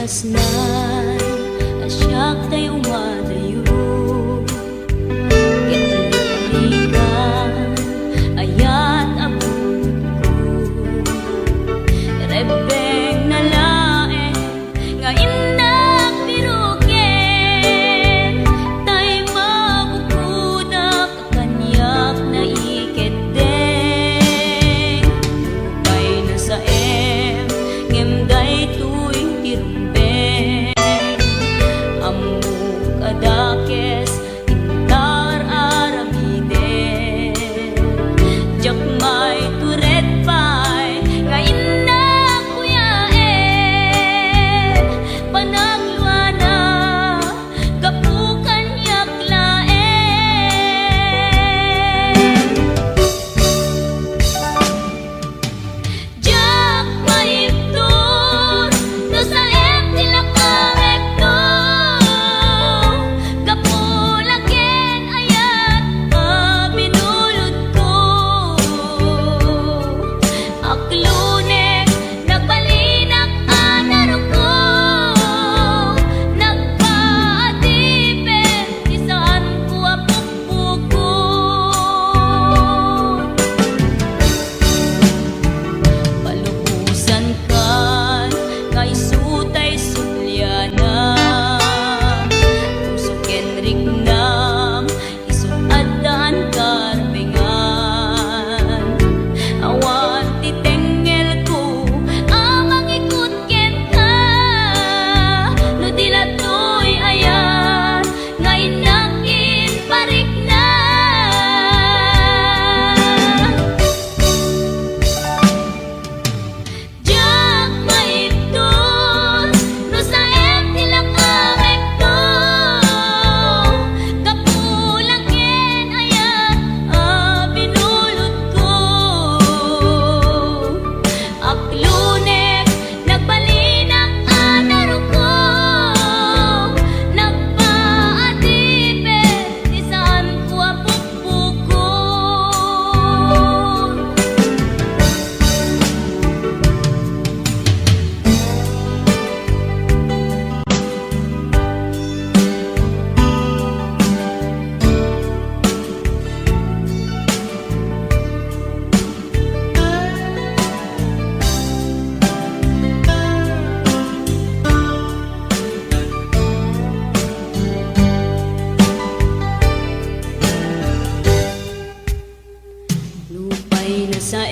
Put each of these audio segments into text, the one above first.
kasnan asyak tayo madayo ketululigan ayat abot ko rebeng na laeng nga indak biruken tay mabukudak kanyak na iketeng lupay na sa ngemday tuwing tirumbeng amuk adakes intar aramiden jakmay turet pay nga innak kuyaen panagluana kapukan yaklaen jak maipton no sa tilak kamekto kapulaken ayat binulod ko aklunek nagbalinak anarong ko nagpaatipin isaan ko apukpukon palubusan kan nga isutay sulyana usuken rignam isuadan karbengan awan titengel ko amang ikut ken ka no dilatoy ayan nga inakin parik na jak maipton no sa tilak kamekto kapulaken ayat binulod ko aklunek nagbalinak anarong ko nagpaatipin isaan ko apukpukon lupay na sa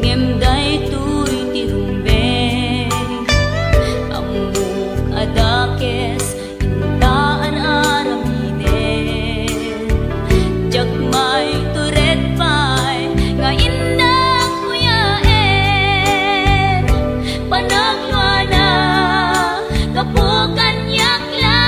ngemday tuy tirumbeng amuk adakes intaan aramiden jakmay turet pay nga indak kuyaen panagluana kapukan yaklaen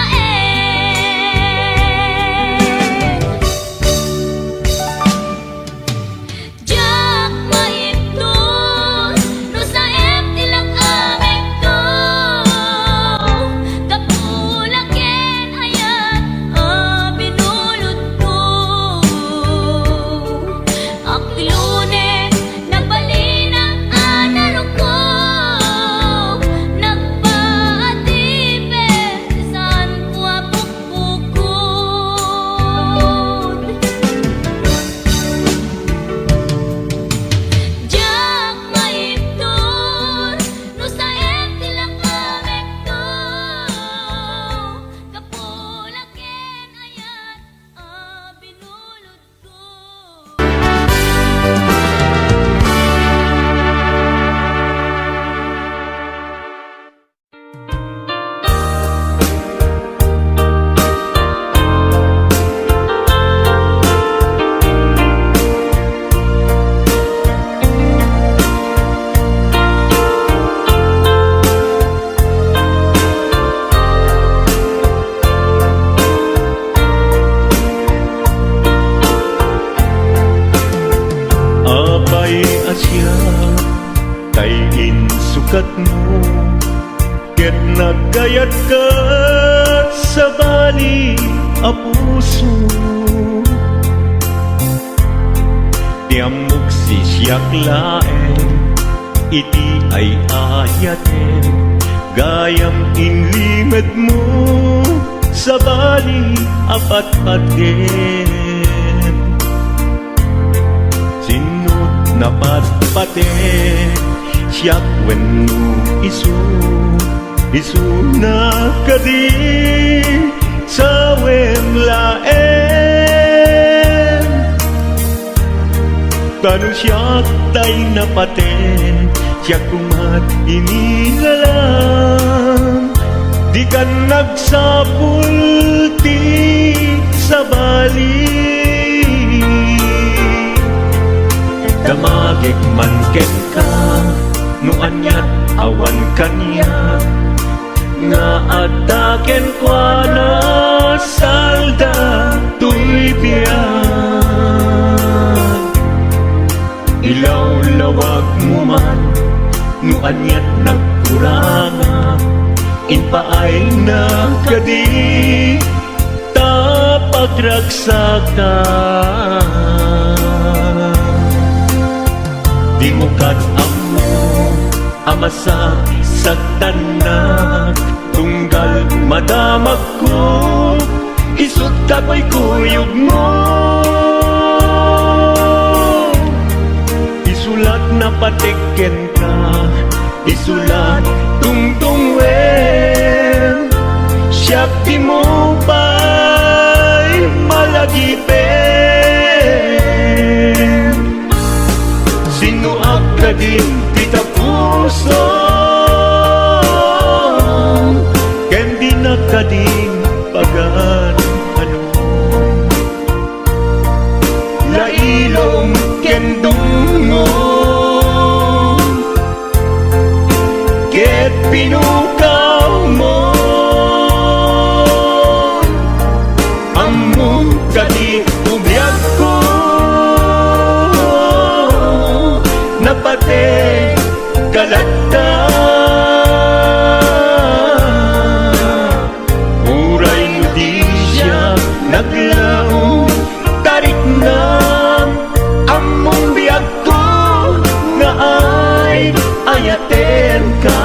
jak maipton no sa tilak kamekto kapulaken ayat binulod ko aklunek nagbalinak anarong ko nagpaatipin isaan ko apukpukon jak maipton no sa tilak kamekto kapulaken ayat binulod ko Apay asya kay insukat mo ket nagkayat ka sa bali a puso tiamok si siyak laeng iti ay ayaten Gayam inlimad mo sa bali apat paten Sinut na patpate siyak wenno isu na kadi sa wemlaen Tanu siyak tay na paten siyak kumat inilalang Di ka nagsapulti sa bali Damagik man ken ka no anyat awan kanya Nga ataken kwa na salda tuy biyan Ilaw-lawag mo man no anyat nagkuranga Inpaay na kadi tapagragsakan Di mo amo amasa sagdanak Tunggal madamag ko isut ka ko'y kuyog mo Isulat na patiken ka Isulat tungtung wen Siyak di mo ba'y malagipin Sinuak ka din kita puso Ken di na ka din pagan ano Lailong ken dungo Ket pinukaw mo Among kadi ubiyag ko Napate kalagta Uray mo di siya naglaong Tarik na among biyag ko Nga ay ayaten ka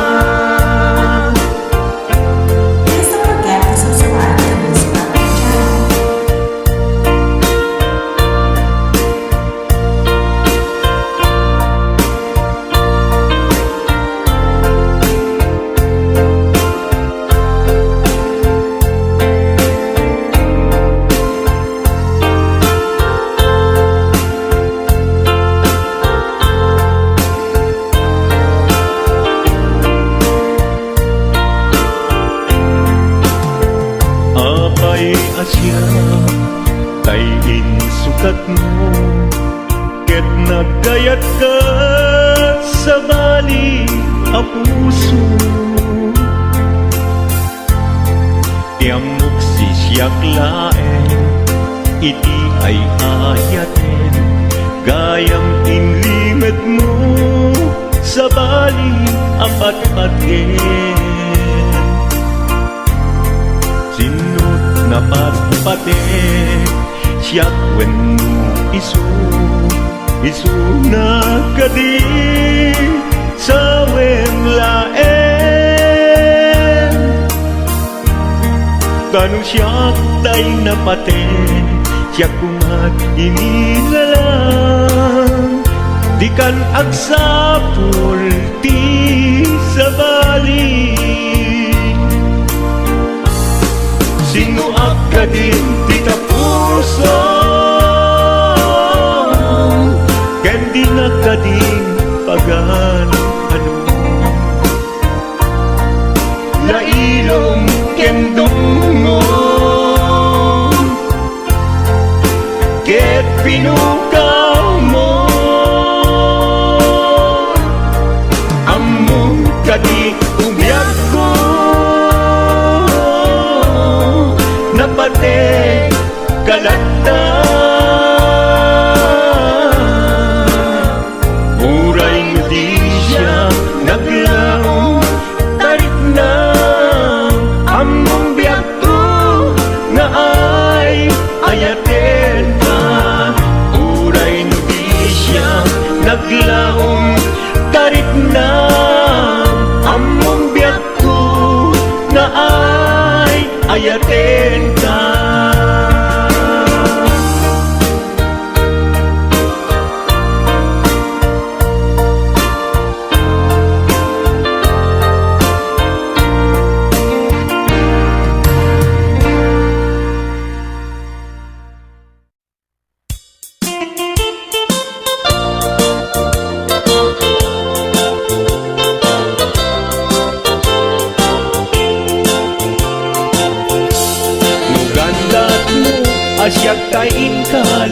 Please don't forget to subscribe to this channel. Apay asya tayin sukat mo Ket nagkayat ka sa bali a puso Tiamok si siyak laen iti ay ayaten Gayam inlimad mo sa bali apat paten Sinut na patpate siyak wenno isu na kadi sa wemlaen Tanu siyak tay na paten siyak kumat inilalang Di kan agsapul ti sa bali Sinuak ka din tita puso Ken di na ka din pagan ano Lailong ken dungo Ket pinukaw mo Among ka di umiyag ko Napate kalagta Uray mo di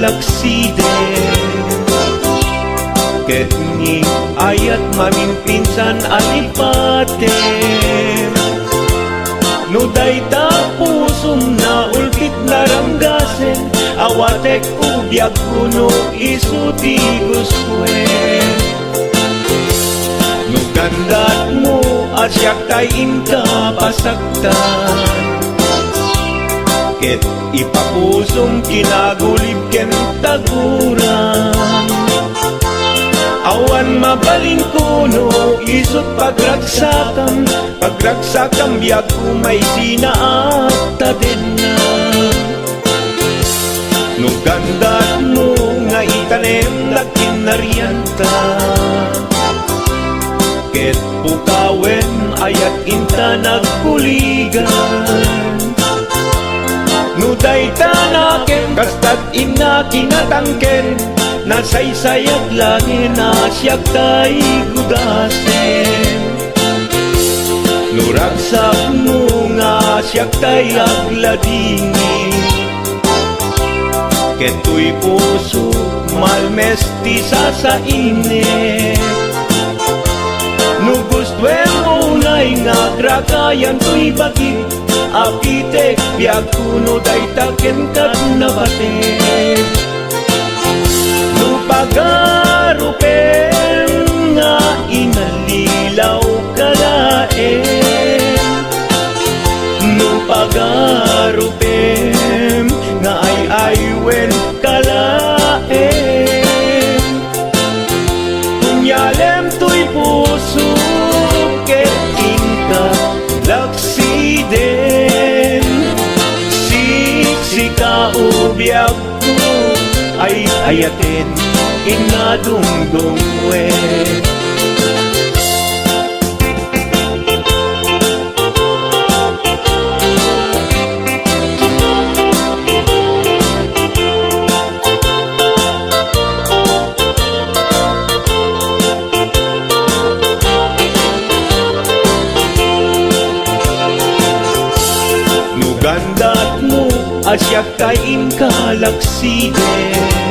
laksiden ket ni ayat mamimpinsan alipaten no dayta pusum na ulkit naranggasen awatek ubiyag kuno isuti guswen no gandat mo asyak tay inka pasaktan ket ipapusong kinagulib ken taguran awan mabaling kuno isut pagragsakam biag kumay sinaat tadenna no gandat mo nga itanem lakin naryanta ket pukawen ayat inta nagkuligan no dayta naken kastat ina kinatangken nasaysayat langin asyak tay gudasen no ragsak mo nga asyak tay agladingi keto'y puso malmesti sa init no gustwen mo na'y nga gragayan to'y bagit apitek biag kuno dayta ken kat nabaten no pagarupen nga inalilaw kalaen no pagarupen nga ay aywen kalaen kunyalem to'y puso ket inka laksiden siksika ubiyag ko ay ayaten inadungdungwen no gandat mo asyak kain kalaksiden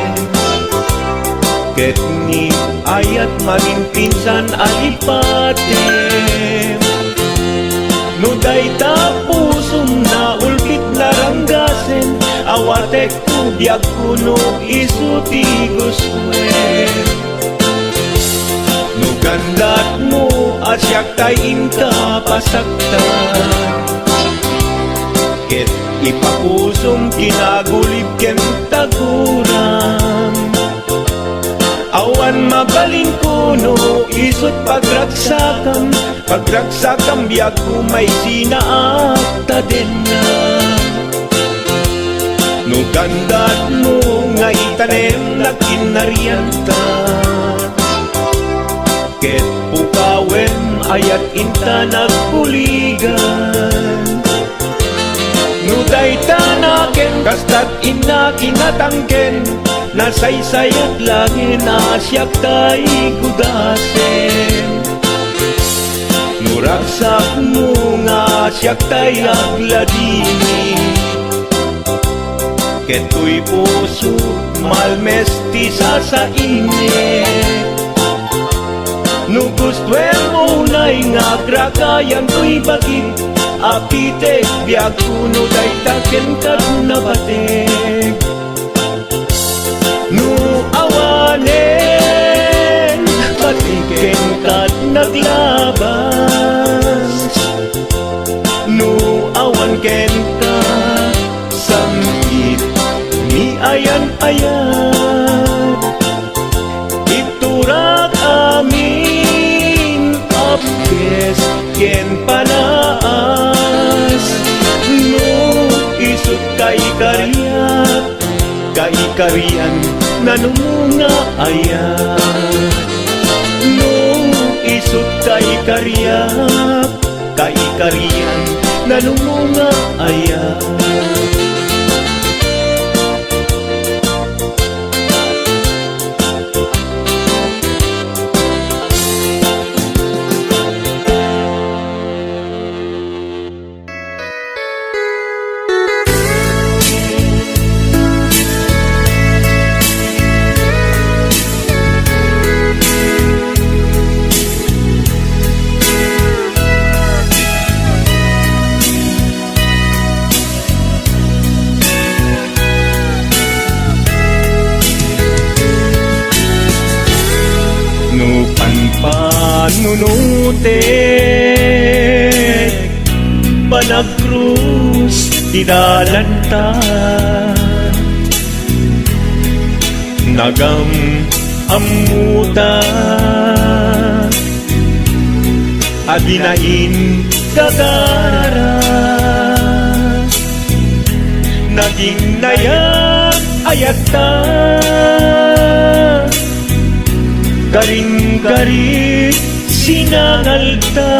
ket ni ayat mamimpinsan alipaten no dayta pusum na ulkit naranggasen awatek ubiyag kuno isuti guswen no gandat mo asyak tay inka pasaktan ket ipapusong kinagulib ken taguran awan mabaling kuno isut pagragsakam biag kumay sinaat tadenna no gandat mo nga itanem lakin naryanta ket pukawen ayat inta nagpuligan no dayta naken kastat ina kinatangken nasaysayat langin asyak tay gudasen no ragsak mo nga asyak tay agladini keto'y puso malmesti sa init no gustwen mo na'y nga gragayan to'y bagit apitek biag kuno dayta ken kat nabatek no awanen patiken kat naglabas no awan ken ka samgit ni ayan iturak amin apkes ken panaas no isut kay karian nanumunga ayat no isut kay karian nanumunga ayat nunutek panagkrus tinalanta nagam amuta adinain gagara naging nayag ayata garing-garit sinangalta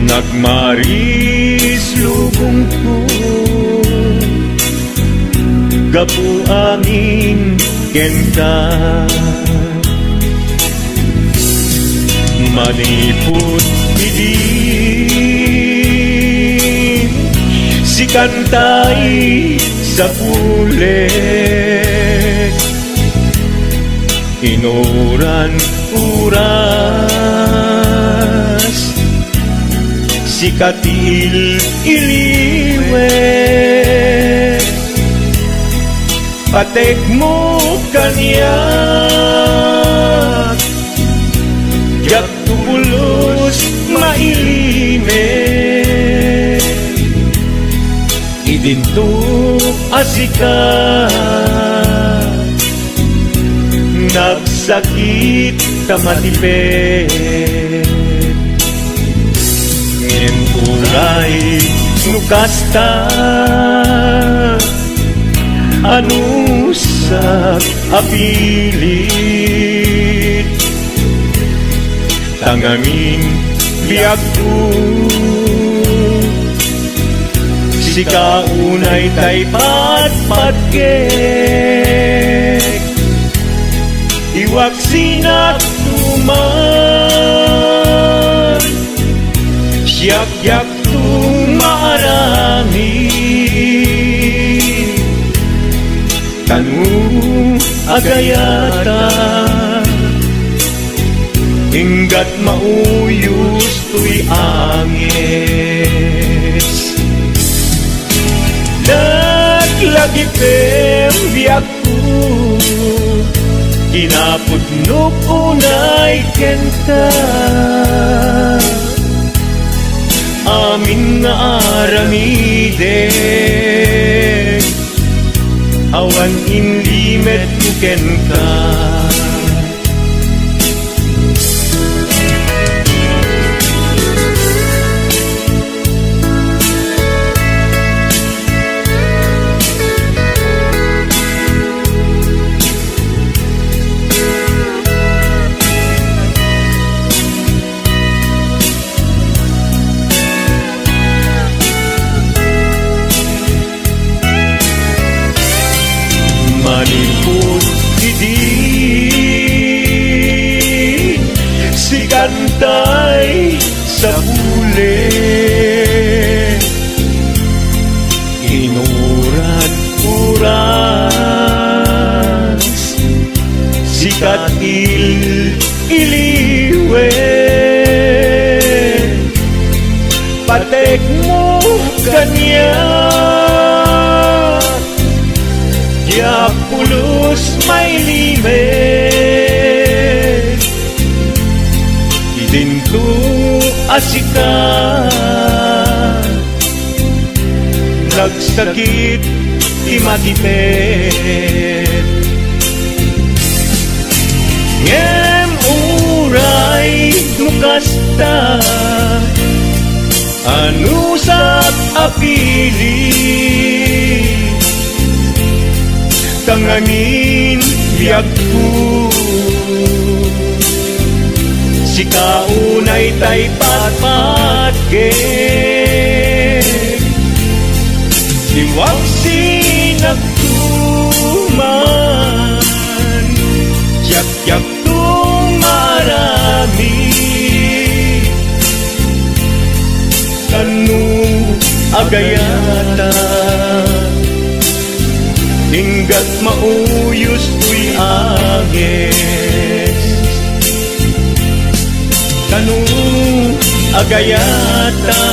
nagmaris lubong ko gapu angin kenta maniput bidin si kantay sa pulik inuran uras si katil iliwet patek mo kanyak yak tubulos mailimet idintuk asika nagsakit kamatipet ngin ulay nukasta anusak apilit tangamin biag ko si kaunay tay patpatgek iwak sinak tuman siyak-yak tumarami kanu agayata hinggat mauyos tuy angis naglagipem biyak ko kinapudnok unay kenta amin nga aramide awan inlimet ko kenta maniput didi si kantay sa pule inuran uras si katil iliwe patek mo kanya ya pulos may limet idinto asika nagsakit imatipet ngem uray nukasta anusap apili tanganin biag ko si kaunay tay patpatgek iwag sinagtuman yak-yak tumarami kanu agayata hinggat mauyos tuy agis kanu agayata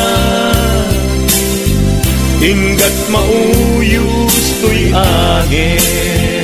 hinggat mauyos tuy agis